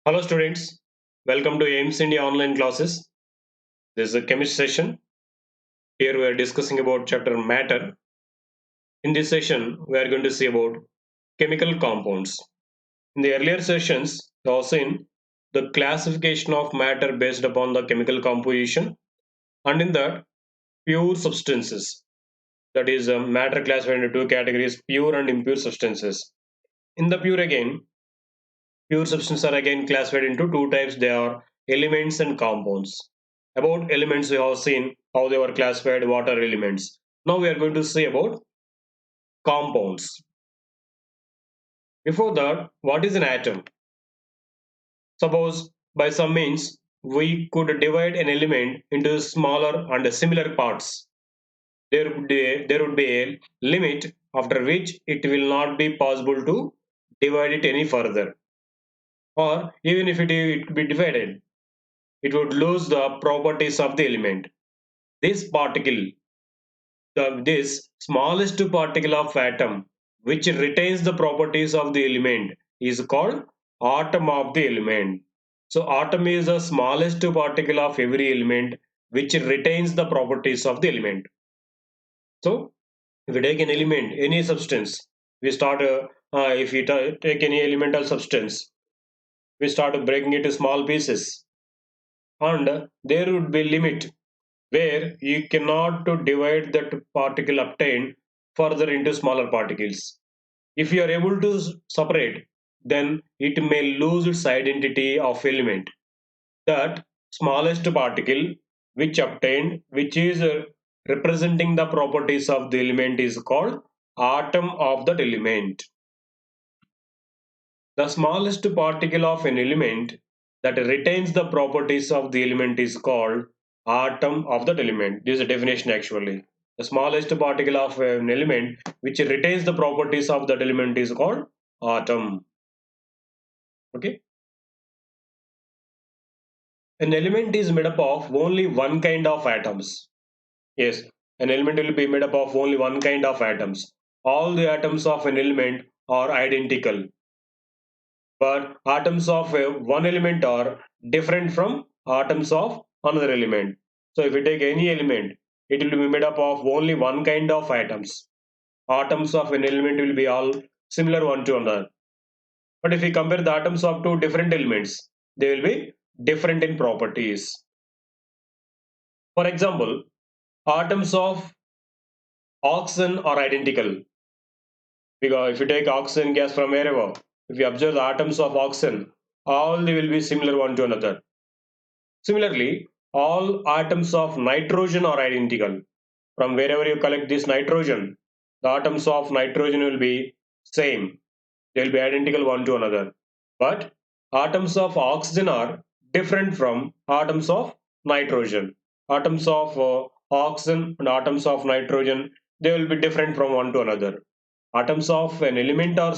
Hello students, welcome to AIMS India online classes. This is a chemistry session. Here we are discussing about chapter matter. In this session, we are going to see about chemical compounds. In the earlier sessions, we have seen the classification of matter based upon the chemical composition, and in that, pure substances. That is, matter classified into two categories: pure and impure substances. In the pure again, pure substances are again classified into two types. They are elements and compounds. About elements, we have seen how they were classified, what are elements. Now we are going to see about compounds. Before that, what is an atom? Suppose by some means we could divide an element into smaller and similar parts. There would be a limit after which it will not be possible to divide it any further. Or even if it be divided, it would lose the properties of the element. This particle, this smallest particle of atom, which retains the properties of the element, is called atom of the element. So, atom is the smallest particle of every element which retains the properties of the element. So, if we take an element, any substance, we start, if we take any elemental substance, we start breaking it into small pieces, and there would be limit where you cannot to divide that particle obtained further into smaller particles. If you are able to separate, then it may lose its identity of element. That smallest particle which obtained, which is representing the properties of the element, is called atom of that element. The smallest particle of an element that retains the properties of the element is called atom of that element. This is a definition actually. The smallest particle of an element which retains the properties of that element is called atom. Okay. An element is made up of only one kind of atoms. Yes, an element will be made up of only one kind of atoms. All the atoms of an element are identical, but atoms of one element are different from atoms of another element. So if we take any element, it will be made up of only one kind of atoms. Atoms of an element will be all similar one to another. But if we compare the atoms of two different elements, they will be different in properties. For example, atoms of oxygen are identical, because if you take oxygen gas from wherever, if you observe the atoms of oxygen, all they will be similar one to another. Similarly, all atoms of nitrogen are identical. From wherever you collect this nitrogen, the atoms of nitrogen will be same. They will be identical one to another. But atoms of oxygen are different from atoms of nitrogen. Atoms of oxygen and atoms of nitrogen, they will be different from one to another. Atoms of an element are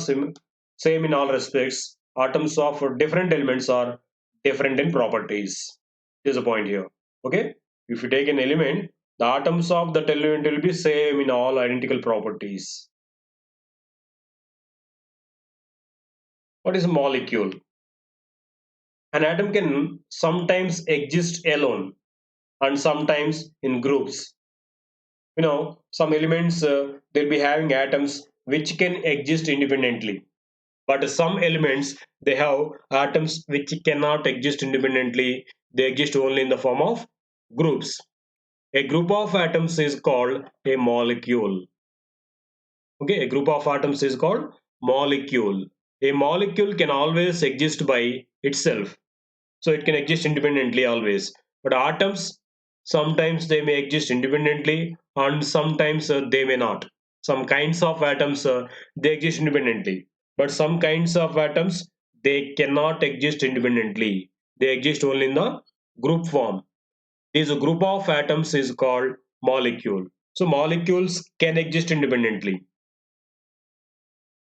same in all respects. Atoms of different elements are different in properties. Is a point here. Okay. If you take an element, the atoms of that element will be same in all identical properties. What is a molecule? An atom can sometimes exist alone and sometimes in groups. Some elements, they'll be having atoms which can exist independently, but some elements, they have atoms which cannot exist independently. They exist only in the form of groups. A group of atoms is called a molecule. Okay, a group of atoms is called molecule. A molecule can always exist by itself, so it can exist independently always. But atoms, sometimes they may exist independently and sometimes they may not. Some kinds of atoms, they exist independently, but some kinds of atoms, they cannot exist independently. They exist only in the group form. This group of atoms is called molecule. So molecules can exist independently.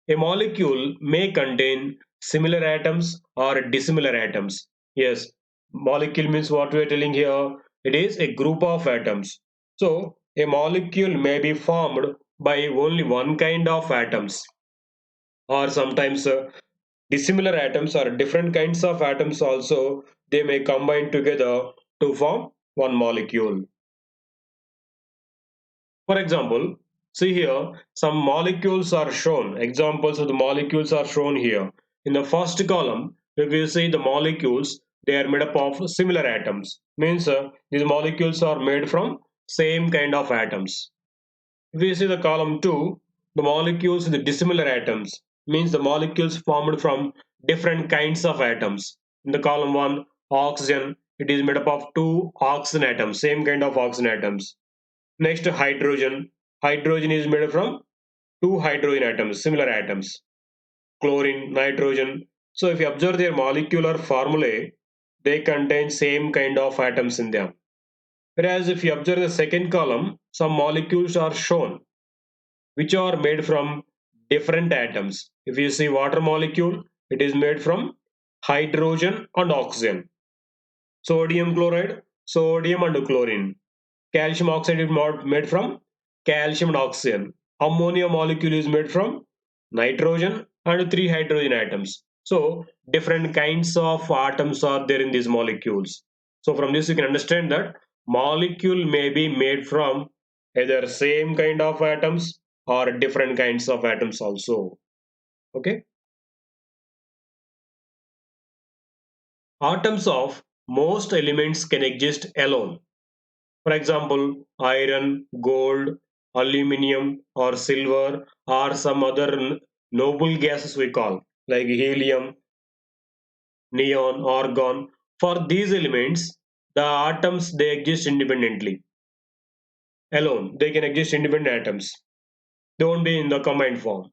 A molecule may contain similar atoms or dissimilar atoms. Yes, molecule means what we are telling here. It is a group of atoms. So a molecule may be formed by only one kind of atoms, or sometimes Dissimilar atoms or different kinds of atoms also, they may combine together to form one molecule. For example, see here, some molecules are shown. Examples of the molecules are shown here. In the first column, if you see the molecules, they are made up of similar atoms. Means these molecules are made from same kind of atoms. If you see the column 2, the molecules with dissimilar atoms. Means the molecules formed from different kinds of atoms. In the column 1, oxygen, it is made up of two oxygen atoms, same kind of oxygen atoms. Next, hydrogen. Hydrogen is made from two hydrogen atoms, similar atoms. Chlorine, nitrogen. So if you observe their molecular formulae, they contain same kind of atoms in them. Whereas if you observe the second column, some molecules are shown which are made from different atoms. If you see water molecule, it is made from hydrogen and oxygen. Sodium chloride, sodium and chlorine. Calcium oxide is made from calcium and oxygen. Ammonia molecule is made from nitrogen and three hydrogen atoms. So different kinds of atoms are there in these molecules. So from this you can understand that molecule may be made from either same kind of atoms or different kinds of atoms also. Okay. Atoms of most elements can exist alone. For example, iron, gold, aluminium, or silver, or some other noble gases we call, like helium, neon, argon. For these elements, the atoms they exist independently, alone. They can exist independent atoms. They won't be in the combined form.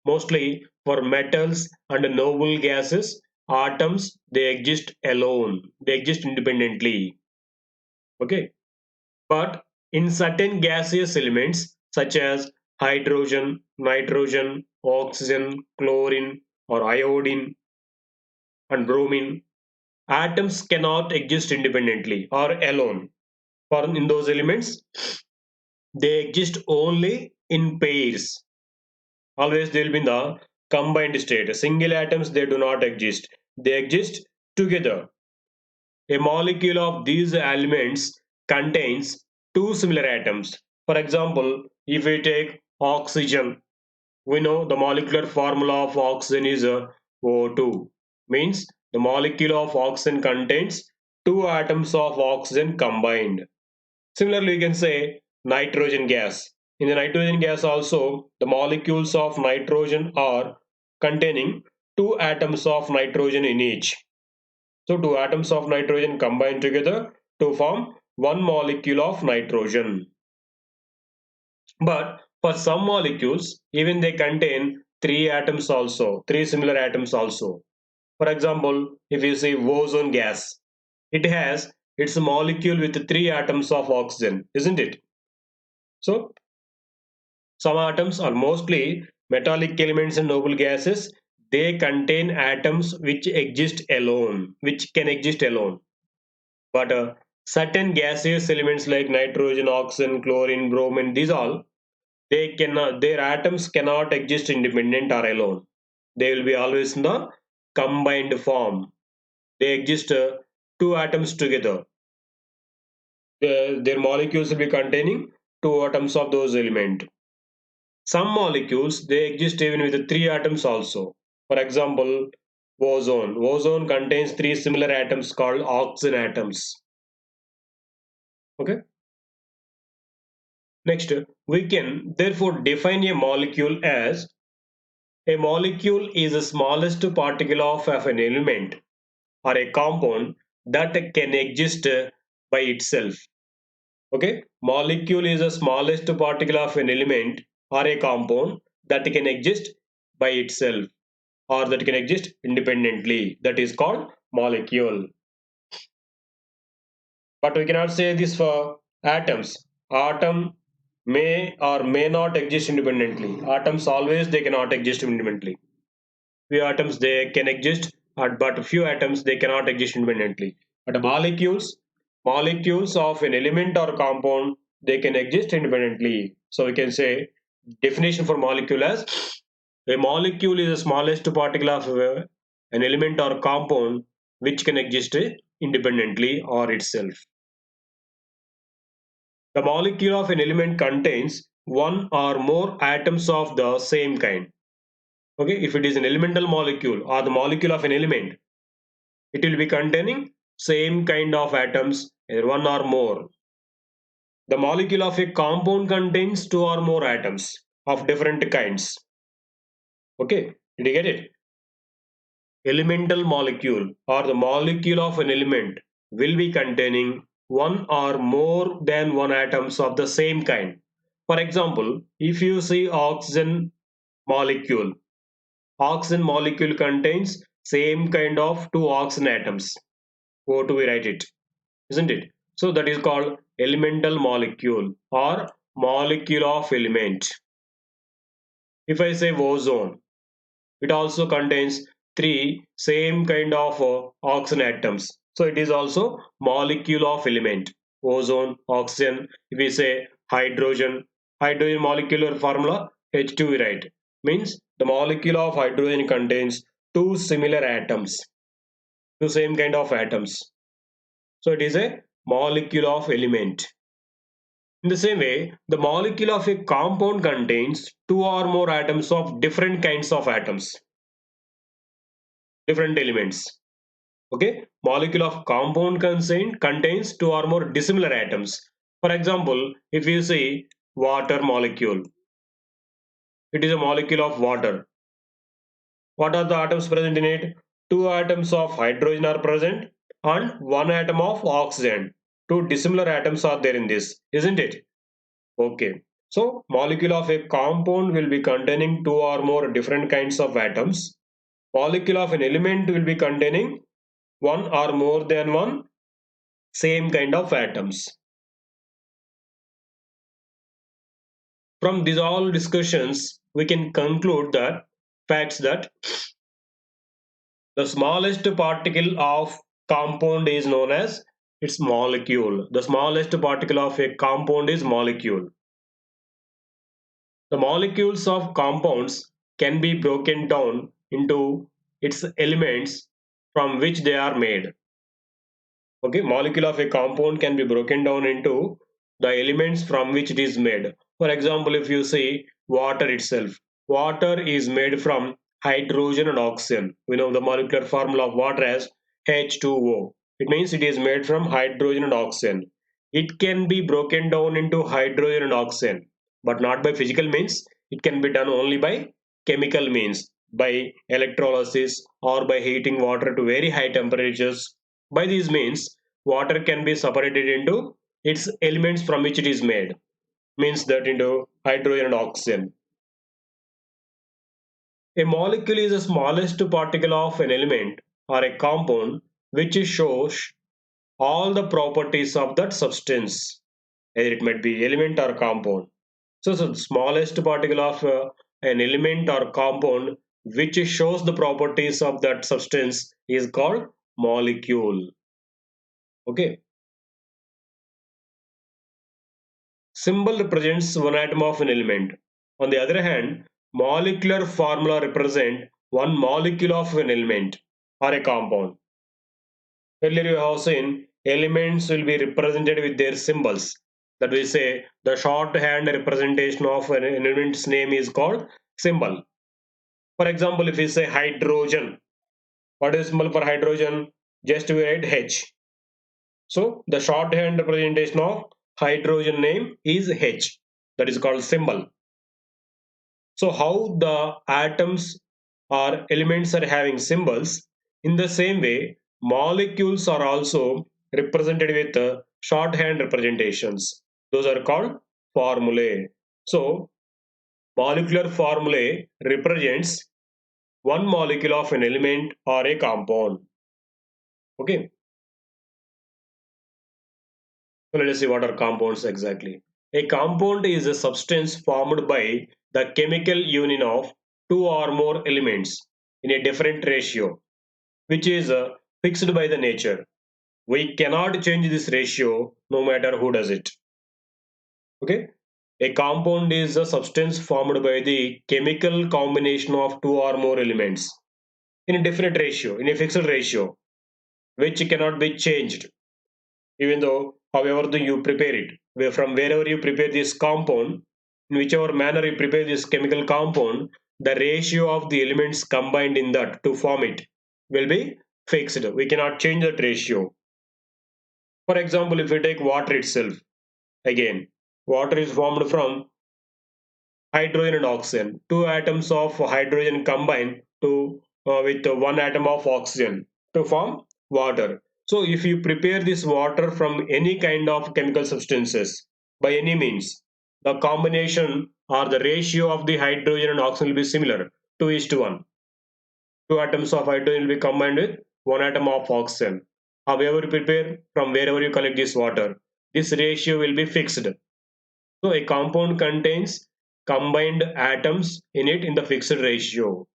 Mostly for metals and noble gases, atoms they exist alone. They exist independently. Okay. But in certain gaseous elements such as hydrogen, nitrogen, oxygen, chlorine, or iodine and bromine, atoms cannot exist independently or alone. For in those elements, they exist only in pairs. Always they will be in the combined state. Single atoms they do not exist. They exist together. A molecule of these elements contains two similar atoms. For example, if we take oxygen, we know the molecular formula of oxygen is O2. Means the molecule of oxygen contains two atoms of oxygen combined. Similarly, you can say nitrogen gas. In the nitrogen gas also, the molecules of nitrogen are containing two atoms of nitrogen in each. So two atoms of nitrogen combine together to form one molecule of nitrogen. But for some molecules, even they contain three atoms also, three similar atoms also. For example, if you see ozone gas, it has its molecule with three atoms of oxygen, isn't it? So some atoms are mostly metallic elements and noble gases. They contain atoms which exist alone, which can exist alone. But certain gaseous elements like nitrogen, oxygen, chlorine, bromine, these all they cannot, their atoms cannot exist independent or alone. They will be always in the combined form. They exist two atoms together. Their molecules will be containing two atoms of those element. Some molecules they exist even with three atoms also. For example, ozone. Ozone contains three similar atoms called oxygen atoms. Okay. Next, we can therefore define a molecule as a molecule is the smallest particle of an element or a compound that can exist by itself. Okay, molecule is the smallest particle of an element or a compound that can exist by itself or that can exist independently. That is called molecule. But we cannot say this for atoms. Atom may or may not exist independently. Atoms always they cannot exist independently. Few atoms they can exist, but few atoms they cannot exist independently. But molecules of an element or compound they can exist independently. So we can say definition for molecule as A molecule is the smallest particle of an element or compound which can exist independently or itself. The molecule of an element contains one or more atoms of the same kind. Okay, if it is an elemental molecule or the molecule of an element, it will be containing same kind of atoms, either one or more. The molecule of a compound contains two or more atoms of different kinds. Okay, did you get it? Elemental molecule or the molecule of an element will be containing one or more than one atoms of the same kind. For example, if you see oxygen molecule contains same kind of two oxygen atoms. O2 we write it, isn't it? So that is called elemental molecule or molecule of element. If I say ozone, it also contains three same kind of oxygen atoms. So it is also molecule of element. Ozone, oxygen. If we say hydrogen molecular formula H2 we write. Means the molecule of hydrogen contains two similar atoms, two same kind of atoms. So it is a molecule of element. In the same way, the molecule of a compound contains two or more atoms of different kinds of atoms, different elements. Okay, molecule of compound contains two or more dissimilar atoms. For example, if you see water molecule, it is a molecule of water. What are the atoms present in it? Two atoms of hydrogen are present and one atom of oxygen. Two dissimilar atoms are there in this, isn't it? Okay. So molecule of a compound will be containing two or more different kinds of atoms. Molecule of an element will be containing one or more than one same kind of atoms. From these all discussions, we can conclude that facts that the smallest particle of compound is known as its molecule. The smallest particle of a compound is molecule. The molecules of compounds can be broken down into its elements from which they are made. Okay, molecule of a compound can be broken down into the elements from which it is made. For example, if you see water itself, water is made from hydrogen and oxygen. We know the molecular formula of water as H2O. It means it is made from hydrogen and oxygen. It can be broken down into hydrogen and oxygen, but not by physical means. It can be done only by chemical means, by electrolysis or by heating water to very high temperatures. By these means, water can be separated into its elements from which it is made, means that into hydrogen and oxygen. A molecule is the smallest particle of an element or a compound which shows all the properties of that substance, either it might be element or compound. So the smallest particle of an element or compound which shows the properties of that substance is called molecule. Okay. Symbol represents one atom of an element. On the other hand, molecular formula represent one molecule of an element or a compound. Earlier you have seen elements will be represented with their symbols. That we say the shorthand representation of an element's name is called symbol. For example, if we say hydrogen, what is symbol for hydrogen? Just we write H. So the shorthand representation of hydrogen name is H. That is called symbol. So how the atoms or elements are having symbols, in the same way, molecules are also represented with shorthand representations. Those are called formulae. So molecular formulae represents one molecule of an element or a compound. Okay. So let us see what are compounds exactly. A compound is a substance formed by the chemical union of two or more elements in a different ratio, which is fixed by the nature. We cannot change this ratio no matter who does it. Okay. A compound is a substance formed by the chemical combination of two or more elements in a definite ratio, in a fixed ratio, which cannot be changed, even though however you prepare it. From wherever you prepare this compound, in whichever manner you prepare this chemical compound, the ratio of the elements combined in that to form it will be fixed. We cannot change that ratio. For example, if we take water itself, again, water is formed from hydrogen and oxygen. Two atoms of hydrogen combine to with one atom of oxygen to form water. So if you prepare this water from any kind of chemical substances by any means, the combination or the ratio of the hydrogen and oxygen will be similar, 2:1. Two atoms of hydrogen will be combined with one atom of oxygen. However you prepare, from wherever you collect this water, this ratio will be fixed. So a compound contains combined atoms in it in the fixed ratio.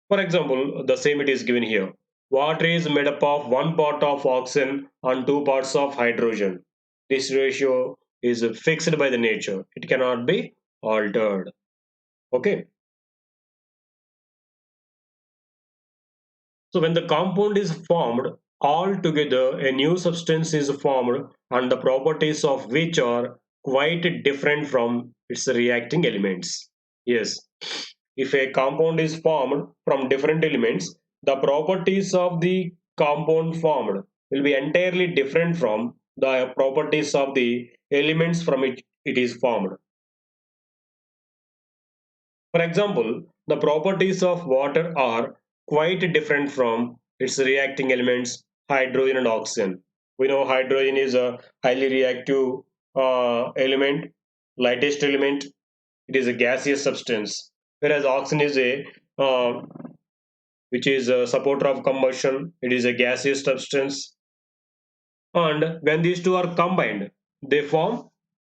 For example, the same it is given here. Water is made up of one part of oxygen and two parts of hydrogen. This ratio is fixed by the nature. It cannot be altered. Okay. So when the compound is formed, altogether a new substance is formed and the properties of which are quite different from its reacting elements. Yes, if a compound is formed from different elements, the properties of the compound formed will be entirely different from the properties of the elements from which it is formed. For example, the properties of water are quite different from its reacting elements, hydrogen and oxygen. We know hydrogen is a highly reactive element, lightest element. It is a gaseous substance, whereas oxygen is a which is a supporter of combustion. It is a gaseous substance, and when these two are combined, they form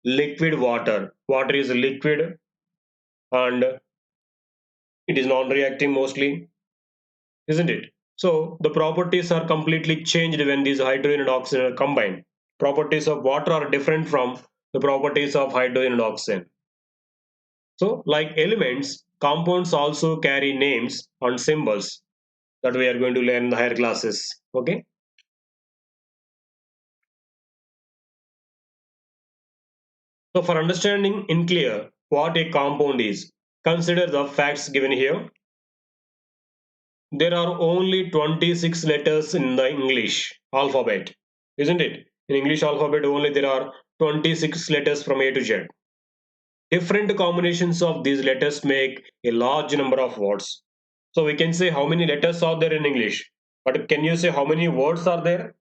liquid water. Water is a liquid, and it is non-reacting mostly, isn't it? So the properties are completely changed when these hydrogen and oxygen are combined. Properties of water are different from the properties of hydrogen and oxygen. So, like elements, compounds also carry names and symbols that we are going to learn in the higher classes. Okay. So, for understanding in clear what a compound is, consider the facts given here. There are only 26 letters in the English alphabet, isn't it? In English alphabet only there are 26 letters from A to Z. Different combinations of these letters make a large number of words. So we can say how many letters are there in English. But can you say how many words are there?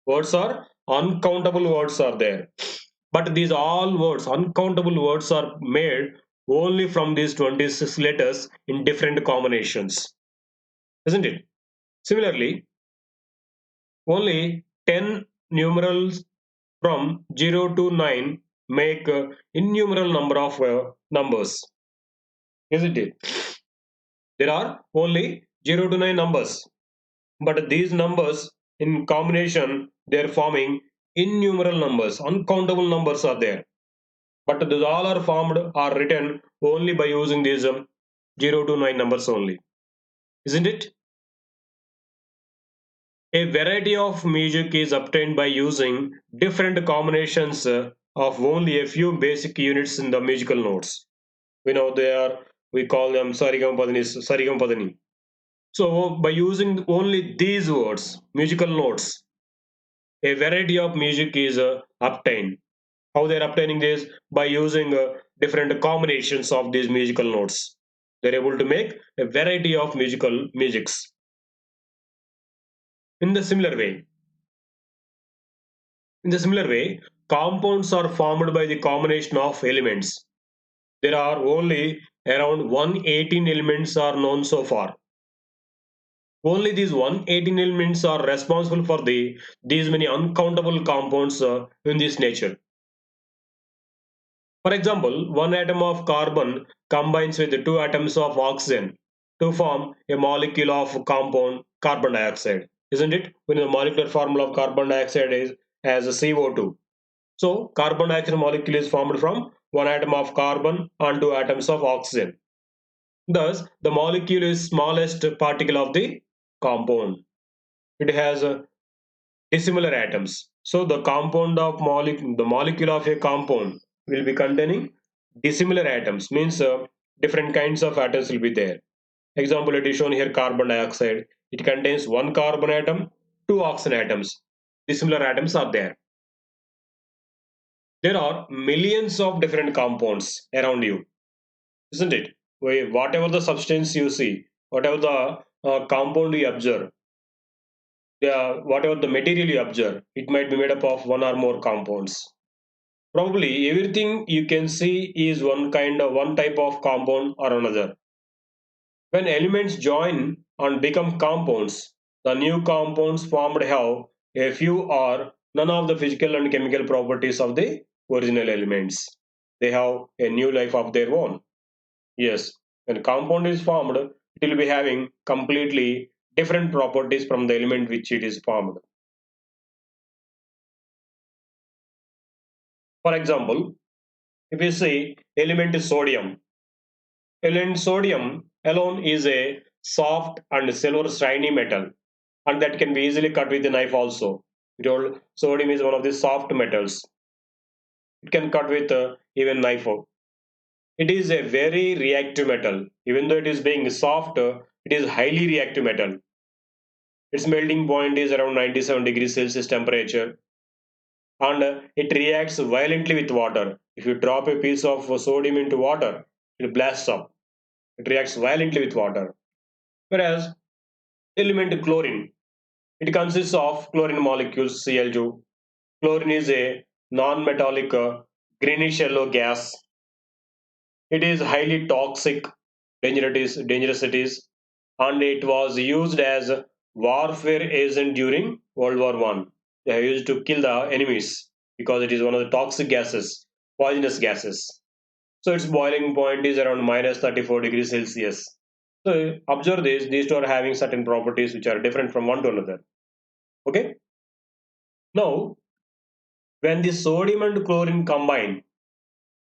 Words are uncountable words are there. But these all words, uncountable words are made only from these 26 letters in different combinations. Isn't it? Similarly, only 10 numerals from 0 to 9 make innumerable number of numbers, isn't it? There are only 0 to 9 numbers, but these numbers in combination they are forming innumerable numbers, uncountable numbers are there. But those all are formed or written only by using these 0 to 9 numbers only, isn't it? A variety of music is obtained by using different combinations of only a few basic units in the musical notes. We know they are, we call them sarigam padani. So by using only these words, musical notes, a variety of music is obtained. How they are obtaining this? By using different combinations of these musical notes. They're able to make a variety of musical musics. In the similar way, in the similar way, compounds are formed by the combination of elements. There are only around 118 elements are known so far. Only these 118 elements are responsible for these many uncountable compounds in this nature. For example, one atom of carbon combines with two atoms of oxygen to form a molecule of compound carbon dioxide. Isn't it? When the molecular formula of carbon dioxide is as a CO2. So carbon dioxide molecule is formed from one atom of carbon and two atoms of oxygen. Thus, the molecule is smallest particle of the compound. It has dissimilar atoms. So the compound of the molecule of a compound will be containing dissimilar atoms. Means different kinds of atoms will be there. Example, it is shown here carbon dioxide. It contains one carbon atom, two oxygen atoms. Dissimilar atoms are there. There are millions of different compounds around you, isn't it? Whatever the substance you see, whatever the compound you observe, whatever the material you observe, it might be made up of one or more compounds. Probably everything you can see is one type of compound or another. When elements join and become compounds, the new compounds formed have a few or none of the physical and chemical properties of the original elements. They have a new life of their own. Yes, when a compound is formed, it will be having completely different properties from the element which it is formed. For example, if we say element is sodium, element sodium alone is a soft and silver shiny metal, and that can be easily cut with a knife also. We told sodium is one of the soft metals. It can cut with even knife. It is a very reactive metal. Even though it is being soft, it is highly reactive metal. Its melting point is around 97 degrees Celsius temperature, and it reacts violently with water. If you drop a piece of sodium into water, it blasts up. It reacts violently with water. Whereas element chlorine, it consists of chlorine molecules Cl2. Chlorine is a non-metallic greenish yellow gas. It is highly toxic, dangerous it is, and it was used as a warfare agent during World War One. They are used to kill the enemies because it is one of the toxic gases, poisonous gases. So its boiling point is around minus 34 degrees Celsius. So observe this, these two are having certain properties which are different from one to another. Okay. Now, when the sodium and chlorine combine,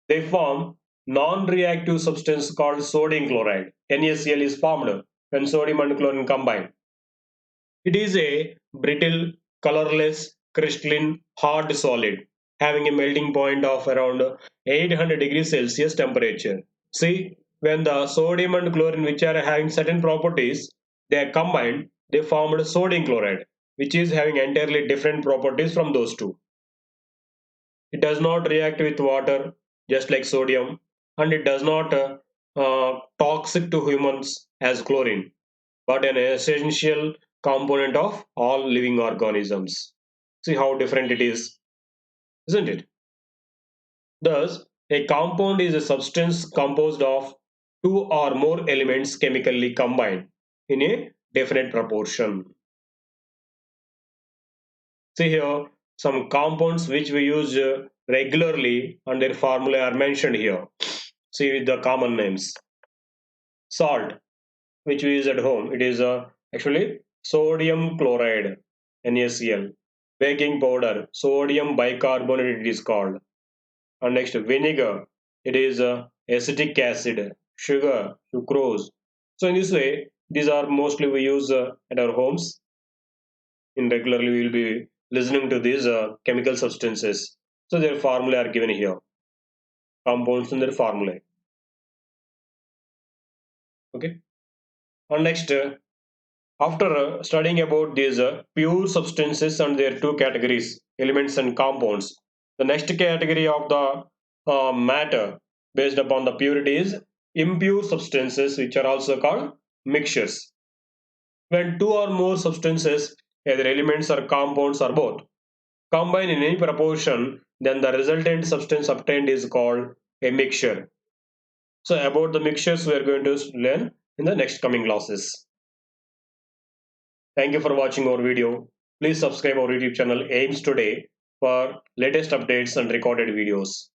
they form non-reactive substance called sodium chloride. NaCl is formed when sodium and chlorine combine. It is a brittle, colorless, crystalline, hard solid having a melting point of around 800 degrees Celsius temperature. See, when the sodium and chlorine, which are having certain properties, they are combined, they formed sodium chloride, which is having entirely different properties from those two. It does not react with water, just like sodium, and it does not toxic to humans as chlorine, but an essential component of all living organisms. See how different it is, isn't it? Thus, a compound is a substance composed of two or more elements chemically combined in a definite proportion. See here, some compounds which we use regularly and their formula are mentioned here. See with the common names. Salt, which we use at home, it is actually sodium chloride, NaCl. Baking powder, sodium bicarbonate it is called. And next, vinegar, it is acetic acid. Sugar, sucrose. So in this way, these are mostly we use at our homes. In regularly, we will be listening to these chemical substances. So their formula are given here. Compounds in their formulae. Okay. And next, after studying about these pure substances and their two categories, elements and compounds, the next category of the matter based upon the purity is impure substances, which are also called mixtures. When two or more substances, either elements or compounds or both, combine in any proportion, then the resultant substance obtained is called a mixture. So about the mixtures we are going to learn in the next coming classes. Thank you for watching our video. Please subscribe our YouTube channel Aims Today for latest updates and recorded videos.